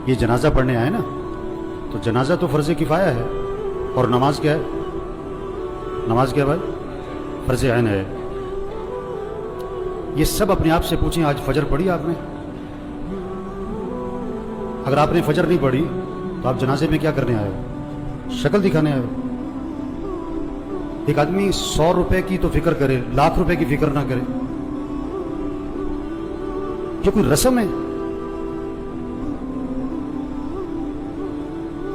یہ جنازہ پڑھنے آئے نا، تو جنازہ تو فرض کفایہ ہے، اور نماز کیا ہے؟ نماز کیا ہے بھائی؟ فرض عین ہے۔ یہ سب اپنے آپ سے پوچھیں، آج فجر پڑھی آپ نے؟ اگر آپ نے فجر نہیں پڑھی تو آپ جنازے میں کیا کرنے آئے ہو؟ شکل دکھانے آئے ہو؟ ایک آدمی 100 روپے کی تو فکر کرے، لاکھ روپے کی فکر نہ کرے، یہ کوئی رسم ہے؟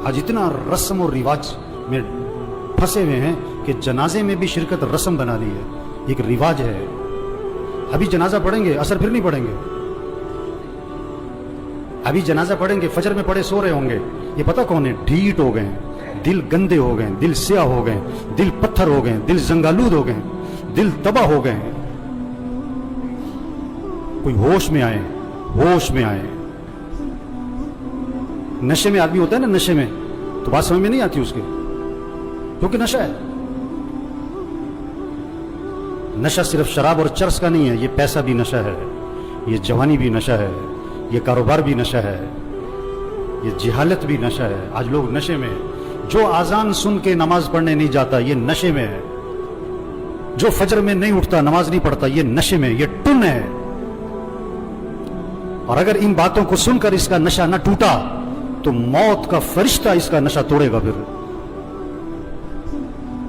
آج اتنا رسم اور رواج میں پھنسے ہوئے ہیں کہ جنازے میں بھی شرکت رسم بنا لی ہے، ایک رواج ہے۔ ابھی جنازہ پڑھیں گے، عصر پھر نہیں پڑھیں گے، ابھی جنازہ پڑھیں گے، فجر میں پڑھے سو رہے ہوں گے، یہ پتہ کون ہے؟ ڈھیٹ ہو گئے ہیں، دل گندے ہو گئے ہیں، دل سیاہ ہو گئے ہیں، دل پتھر ہو گئے ہیں، دل زنگالود ہو گئے ہیں، دل تباہ ہو گئے ہیں۔ کوئی ہوش میں آئے، ہوش میں آئے۔ نشے میں آدمی ہوتا ہے نا، نشے میں تو بات سمجھ میں نہیں آتی اس کے، کیونکہ نشہ ہے۔ نشہ صرف شراب اور چرس کا نہیں ہے، یہ پیسہ بھی نشہ ہے، یہ جوانی بھی نشہ ہے، یہ کاروبار بھی نشہ ہے، یہ جہالت بھی نشہ ہے۔ آج لوگ نشے میں ہیں۔ جو اذان سن کے نماز پڑھنے نہیں جاتا یہ نشے میں ہے، جو فجر میں نہیں اٹھتا، نماز نہیں پڑھتا، یہ نشے میں، یہ ٹن ہے۔ اور اگر ان باتوں کو سن کر اس کا نشہ نہ ٹوٹا تو موت کا فرشتہ اس کا نشہ توڑے گا پھر،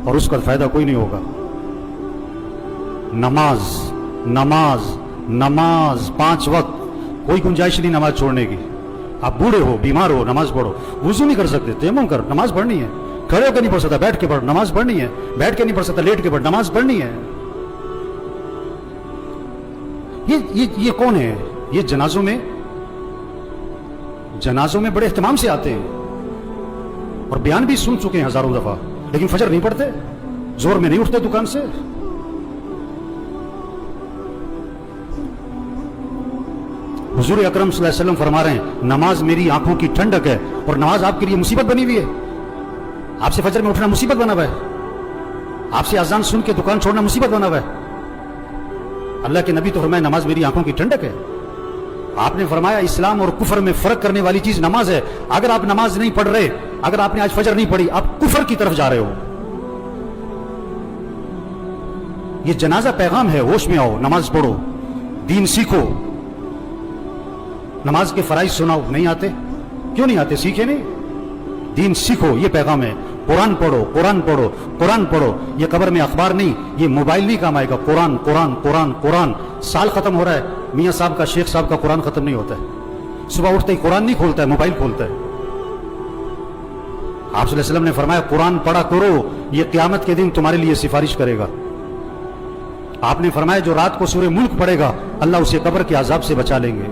اور اس کا فائدہ کوئی نہیں ہوگا۔ نماز نماز نماز 5 وقت، کوئی گنجائش نہیں نماز چھوڑنے کی۔ آپ بوڑھے ہو، بیمار ہو، نماز پڑھو۔ وضو نہیں کر سکتے، تیمم کر، نماز پڑھنی ہے۔ کھڑے ہو کے نہیں پڑھ سکتا، بیٹھ کے پڑھ، نماز پڑھنی ہے۔ بیٹھ کے نہیں پڑھ سکتا، لیٹ کے پڑھ، نماز پڑھنی ہے۔ یہ کون ہے؟ یہ جنازوں میں بڑے اہتمام سے آتے ہیں، اور بیان بھی سن چکے ہیں ہزاروں دفعہ، لیکن فجر نہیں پڑھتے، زور میں نہیں اٹھتے دکان سے۔ حضور اکرم صلی اللہ علیہ وسلم فرما رہے ہیں نماز میری آنکھوں کی ٹھنڈک ہے، اور نماز آپ کے لیے مصیبت بنی ہوئی ہے۔ آپ سے فجر میں اٹھنا مصیبت بنا ہوا ہے، آپ سے اذان سن کے دکان چھوڑنا مصیبت بنا ہوا ہے۔ اللہ کے نبی تو فرمایا نماز میری آنکھوں کی ٹھنڈک ہے۔ آپ نے فرمایا اسلام اور کفر میں فرق کرنے والی چیز نماز ہے۔ اگر آپ نماز نہیں پڑھ رہے، اگر آپ نے آج فجر نہیں پڑھی، آپ کفر کی طرف جا رہے ہو۔ یہ جنازہ پیغام ہے، ہوش میں آؤ، نماز پڑھو، دین سیکھو۔ نماز کے فرائض سناؤ، نہیں آتے؟ کیوں نہیں آتے؟ سیکھے نہیں؟ دین سیکھو، یہ پیغام ہے۔ قرآن پڑھو، قرآن پڑھو، قرآن پڑھو۔ یہ قبر میں اخبار نہیں، یہ موبائل نہیں کام آئے گا۔ قرآن قرآن قرآن قرآن۔ سال ختم ہو رہا ہے، میاں صاحب کا، شیخ صاحب کا قرآن ختم نہیں ہوتا ہے۔ صبح اٹھتے ہی قرآن نہیں کھولتا ہے، موبائل کھولتا ہے۔ آپ صلی اللہ علیہ وسلم نے فرمایا قرآن پڑھا کرو، یہ قیامت کے دن تمہارے لیے سفارش کرے گا۔ آپ نے فرمایا جو رات کو سورہ ملک پڑھے گا، اللہ اسے قبر کے عذاب سے بچا لیں گے۔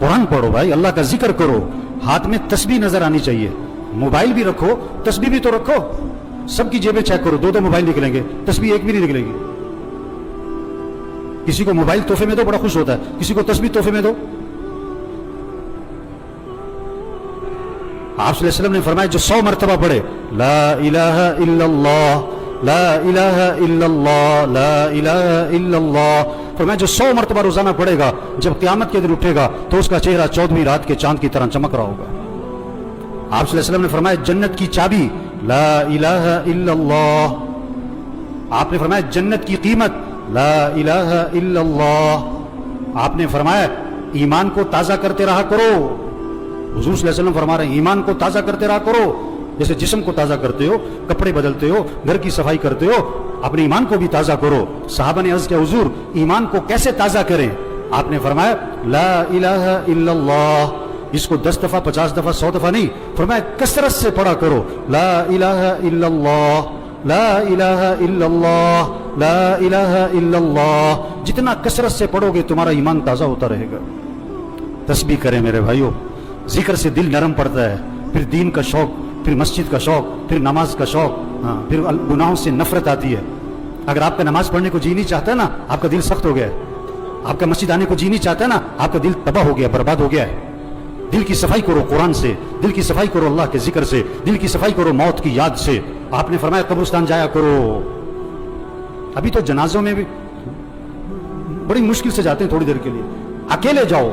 قرآن پڑھو بھائی، اللہ کا ذکر کرو، ہاتھ میں تسبیح نظر آنی چاہیے۔ موبائل بھی رکھو، تسبیح بھی تو رکھو۔ سب کی جیبیں چیک کرو، 2 موبائل نکلیں گے، تسبیح ایک بھی نہیں نکلے گی۔ کسی کو موبائل تحفے میں دو، بڑا خوش ہوتا ہے، کسی کو تسبیح تحفے میں دو۔ آپ صلی اللہ علیہ وسلم نے فرمایا جو 100 مرتبہ پڑھے لا الہ الا اللہ لا الہ الا اللہ لا الہ الا اللہ، فرمایا جو 100 مرتبہ روزانہ پڑھے گا، جب قیامت کے دن اٹھے گا تو اس کا چہرہ 14ویں رات کے چاند کی طرح چمک رہا ہوگا۔ آپ صلی اللہ علیہ وسلم نے فرمایا جنت کی چابی لا الہ الا اللہ۔ آپ نے فرمایا جنت کی قیمت لا الہ الا اللہ۔ آپ نے فرمایا ایمان کو تازہ کرتے رہا کرو۔ حضور صلی اللہ علیہ وسلم فرما رہے ہیں ایمان کو تازہ کرتے رہا کرو، جیسے جسم کو تازہ کرتے ہو، کپڑے بدلتے ہو، گھر کی صفائی کرتے ہو، اپنے ایمان کو بھی تازہ کرو۔ صحابہ نے عرض کیا حضور ایمان کو کیسے تازہ کریں؟ آپ نے فرمایا لا الہ الا اللہ۔ اس کو 10 دفعہ 50 دفعہ 100 دفعہ نہیں، فرمایا کثرت سے پڑھا کرو لا الہ الا اللہ لا الہ الا اللہ لا الہ الا اللہ۔ جتنا کثرت سے پڑھو گے تمہارا ایمان تازہ ہوتا رہے گا۔ تسبیح کریں میرے بھائیوں، ذکر سے دل نرم پڑتا ہے، پھر دین کا شوق، پھر مسجد کا شوق، پھر نماز کا شوق، پھر گناہوں سے نفرت آتی ہے۔ اگر آپ کا نماز پڑھنے کو جی نہیں چاہتا ہے نا، آپ کا دل سخت ہو گیا ہے۔ آپ کا مسجد آنے کو جی نہیں چاہتا ہے نا، آپ کا دل تباہ ہو گیا، برباد ہو گیا ہے۔ دل کی صفائی کرو قرآن سے، دل کی صفائی کرو اللہ کے ذکر سے، دل کی صفائی کرو موت کی یاد سے۔ آپ نے فرمایا قبرستان جایا کرو۔ ابھی تو جنازوں میں بھی بڑی مشکل سے جاتے ہیں، تھوڑی دیر کے لیے اکیلے جاؤ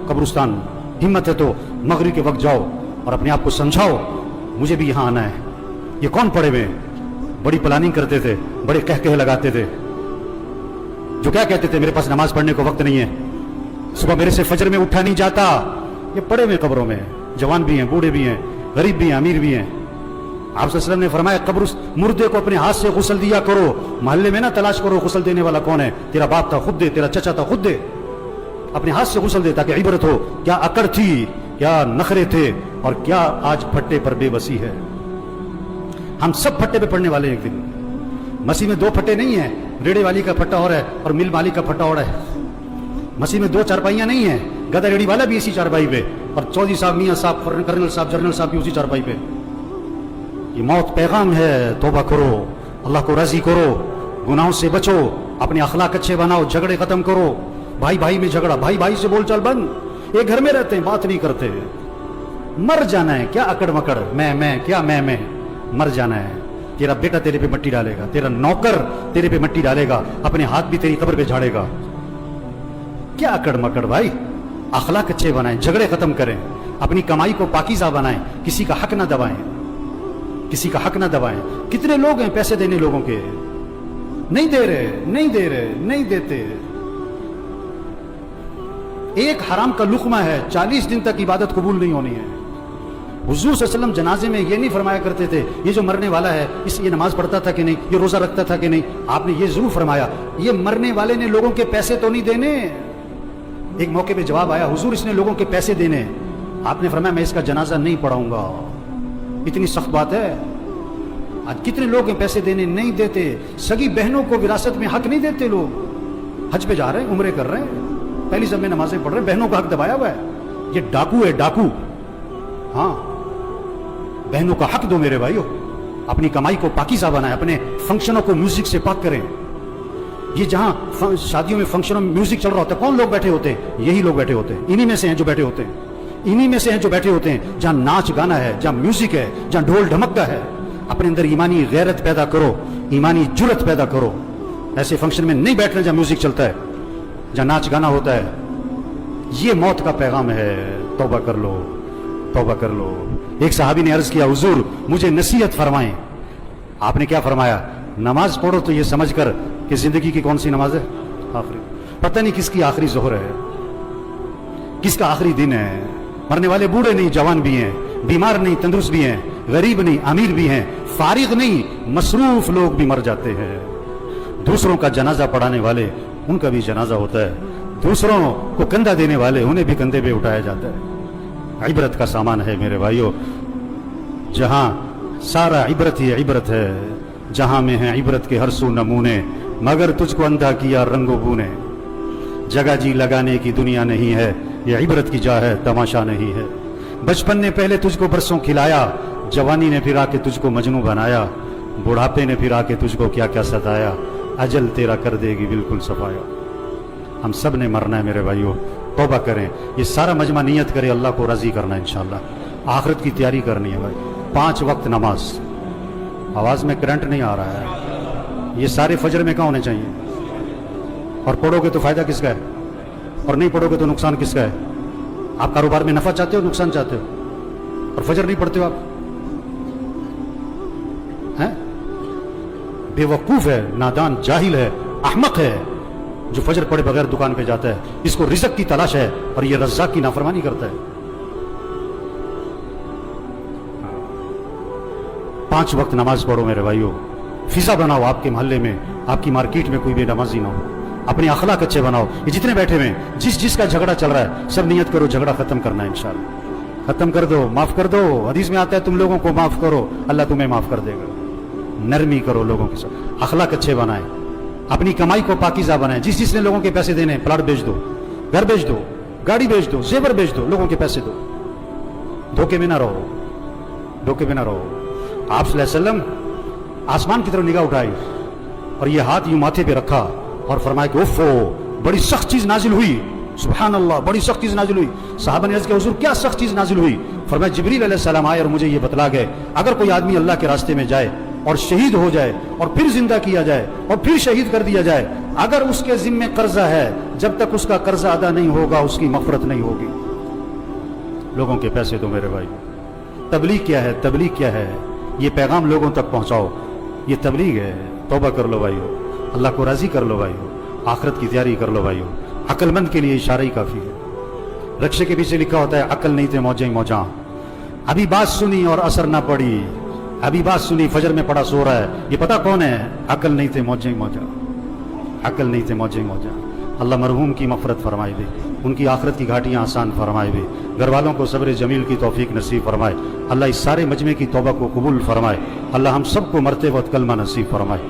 قبرستان، हिम्मत है तो मगरिब के वक्त जाओ और अपने आप को समझाओ मुझे भी यहाँ आना है। ये कौन पड़े हुए बड़ी प्लानिंग करते थे, बड़े कह लगाते थे, जो क्या कहते थे मेरे पास नमाज पढ़ने को वक्त नहीं है, सुबह मेरे से फजर में उठा नहीं जाता। ये पड़े हुए कब्रों में, जवान भी हैं, बूढ़े भी हैं, गरीब भी हैं, अमीर भी हैं। आप सल्लल्लाहु अलैहि वसल्लम ने फरमाया कब्र मुर्दे को अपने हाथ से गुस्ल दिया करो, मोहल्ले में ना तलाश करो गुस्ल देने वाला कौन है, तेरा बाप था खुद दे, तेरा चचा था खुद दे, अपने हाथ से गुस्ल दे ताकि इबरत हो क्या अकड़ थी, क्या नखरे थे और क्या आज फट्टे पर बेबसी है। हम सब फट्टे पे पड़ने वाले हैं एक दिन। मसीह में दो फट्टे नहीं है, रेड़े वाली का फट्टा और है और मिल मालिक का फट्टा और है। मसीह में दो चारपाइयां नहीं है, गधा रेड़ी वाला भी इसी चारपाई पे और चौधरी साहब, मियां साहब, कर्नल साहब, जनरल साहब भी उसी चारपाई पे। ये मौत पैगाम है, तौबा करो, अल्लाह को राजी करो, गुनाहों से बचो, अपने अखलाक अच्छे बनाओ, झगड़े खत्म करो। भाई भाई में झगड़ा, भाई भाई से बोलचाल बंद, एक घर में रहते हैं बात नहीं करते। मर जाना है, क्या अकड़ मकड़, मैं क्या मैं, मर जाना है। तेरा बेटा तेरे पे मिट्टी डालेगा, तेरा नौकर तेरे पे मिट्टी डालेगा, अपने हाथ भी तेरी कब्र पे झाड़ेगा। क्या अकड़ मकड़ भाई, अखलाक अच्छे बनाएं, झगड़े खत्म करें, अपनी कमाई को पाकीज़ा बनाएं, किसी का हक ना दबाएं, किसी का हक ना दबाएं। कितने लोग हैं पैसे देने लोगों के, नहीं दे रहे, नहीं दे रहे, नहीं देते। एक हराम का लुकमा है, 40 दिन तक इबादत कबूल नहीं होनी है। हुजूर सल्लल्लाहु अलैहि वसल्लम जनाजे में ये नहीं फरमाया करते थे ये जो मरने वाला है ये नमाज पढ़ता था कि नहीं, ये रोजा रखता था कि नहीं। आपने ये जरूर फरमाया ये मरने वाले ने लोगों के पैसे तो नहीं देने। एक मौके पे जवाब आया, हुजूर इसने लोगों के पैसे देने। आपने फरमाया मैं इसका जनाजा नहीं पढ़ाऊंगा। इतनी सख्त बात है। आज कितने लोग हैं पैसे देने नहीं देते, सगी बहनों को विरासत में हक नहीं देते। लोग हज पे जा रहे हैं, उम्रे कर रहे हैं, पहली सब में नमाजें पढ़ रहे हैं, बहनों का हक दबाया हुआ है। ये डाकू है, डाकू। हाँ, बहनों का हक दो मेरे भाइयों, अपनी कमाई को पाकीज़ा बनाएं, अपने फंक्शनों को म्यूजिक से पाक करें। ये जहां शादियों में फंक्शनों में म्यूजिक चल रहा होता है, कौन लोग बैठे होते हैं? यही लोग बैठे होते हैं, इन्हीं में से हैं जो बैठे होते हैं, इन्हीं में से हैं जो बैठे होते हैं। जहां नाच गाना है, जहां म्यूजिक है, जहां ढोल ढमकता है, अपने अंदर ईमानी गैरत पैदा करो, ईमानी जुर्रत पैदा करो। ऐसे फंक्शन में नहीं बैठना जहां म्यूजिक चलता है, जहां नाच गाना होता है। ये मौत का पैगाम है। तौबा कर लो, तौबा कर लो। एक सहाबी ने अर्ज किया, हुजूर मुझे नसीहत फरमाएं। आपने क्या फरमाया? नमाज पढ़ो तो ये समझकर कि जिंदगी की कौन सी नमाज है? आखिरी। पता नहीं किसकी आखिरी जोहर है, किसका आखिरी दिन है। मरने वाले बूढ़े नहीं, जवान भी हैं, बीमार नहीं, तंदुरुस्त भी हैं, गरीब नहीं, अमीर भी हैं, फारिग नहीं, मसरूफ लोग भी मर जाते हैं। दूसरों का जनाजा पढ़ाने वाले, उनका भी जनाजा होता है। दूसरों को कंधा देने वाले, उन्हें भी कंधे पे उठाया जाता है। इबरत का सामान है मेरे भाइयों। जहां सारा इबरत ही इबरत है, जहां में है इबरत के हर सू नमूने, मगर तुझको अंधा किया रंगो बूने। जगह जी लगाने की दुनिया नहीं है, ये इबरत की जा है, तमाशा नहीं है। बचपन ने पहले तुझको बरसों खिलाया, जवानी ने फिर आके तुझको मजनू बनाया, बुढ़ापे ने फिर आके तुझको क्या क्या सताया, अजल तेरा कर देगी बिल्कुल सफाया। हम सब ने मरना है मेरे भाइयों, तौबा करें। ये सारा मजमा नियत करे अल्लाह को राजी करना है इंशाअल्लाह। आखिरत की तैयारी करनी है भाई। 5 वक्त नमाज। आवाज में करंट नहीं आ रहा है। ये सारे फजर में कहाँ होने चाहिए? और पढ़ोगे तो फायदा किसका है, और नहीं पढ़ोगे तो नुकसान किसका है? आप कारोबार में नफा चाहते हो, नुकसान चाहते हो, और फजर नहीं पढ़ते हो आप? हैं? बेवकूफ है, नादान, जाहिल है, अहमक है जो फजर पढ़े बगैर दुकान पे जाता है। इसको रिज़्क की तलाश है और ये रज़्ज़ाक़ की नाफरमानी करता है। 5 वक्त नमाज पढ़ो मेरे भाइयों। फिजा बनाओ आपके मोहल्ले में, आपकी मार्केट में कोई भी नमाजी ना हो। अपने अखलाक अच्छे बनाओ। ये जितने बैठे हुए हैं, जिसका झगड़ा चल रहा है, सब नियत करो झगड़ा खत्म करना है इंशाअल्लाह। खत्म कर दो, माफ कर दो। हदीस में आता है तुम लोगों को माफ करो, अल्लाह तुम्हें माफ कर देगा। नरमी करो लोगों के साथ, अखलाक अच्छे बनाए, अपनी कमाई को पाकीज़ा बनाए। जिसने लोगों के पैसे देने, प्लाट बेच दो, घर बेच दो, गाड़ी बेच दो, जेवर बेच दो, लोगों के पैसे दो। धोखे में ना रहो, धोखे में ना रहो। आप सल्लल्लाहु अलैहि वसल्लम आसमान की तरफ निगाह उठाई और ये हाथ यूं माथे पे रखा और फरमाया कि उफ़ो, बड़ी सख्त चीज नाजिल हुई। सुभान अल्लाह, बड़ी सख्त चीज नाजिल हुई। साहबा ने अर्ज़ किया, हुजूर क्या सख्त चीज नाजिल हुई? फरमाया जिब्रील अलैहिस्सलाम आए और मुझे ये बतला गए, अगर कोई आदमी अल्लाह के रास्ते में जाए और शहीद हो जाए और फिर जिंदा किया जाए और फिर शहीद कर दिया जाए, अगर उसके जिम्मे कर्जा है, जब तक उसका कर्जा अदा नहीं होगा उसकी मग़फ़िरत नहीं होगी। لوگوں کے پیسے دو میرے بھائی. تبلیغ کیا ہے؟ تبلیغ کیا ہے؟ یہ پیغام لوگوں تک پہنچاؤ، یہ تبلیغ ہے. توبہ کر لو بھائیو، اللہ کو راضی کر لو بھائیو، آخرت کی تیاری کر لو بھائیو. عقل مند کے لیے اشارہ ہی کافی ہے. رکشے کے پیچھے لکھا ہوتا ہے عقل نہیں تھے موجیں ہی موجاں. ابھی بات سنی اور اثر نہ پڑی، ابھی بات سنی فجر میں پڑا سو رہا ہے. یہ پتہ کون ہے؟ عقل نہیں تھے موجیں ہی موجاں، عقل نہیں تھے موجیں ہی موجاں. اللہ مرحوم کی مغفرت فرمائے دے، ان کی آخرت کی گھاٹیاں آسان فرمائے دے، گھر والوں کو صبر جمیل کی توفیق نصیب فرمائے. اللہ اس سارے مجمع کی توبہ کو قبول فرمائے. اللہ ہم سب کو مرتے وقت کلمہ نصیب فرمائے.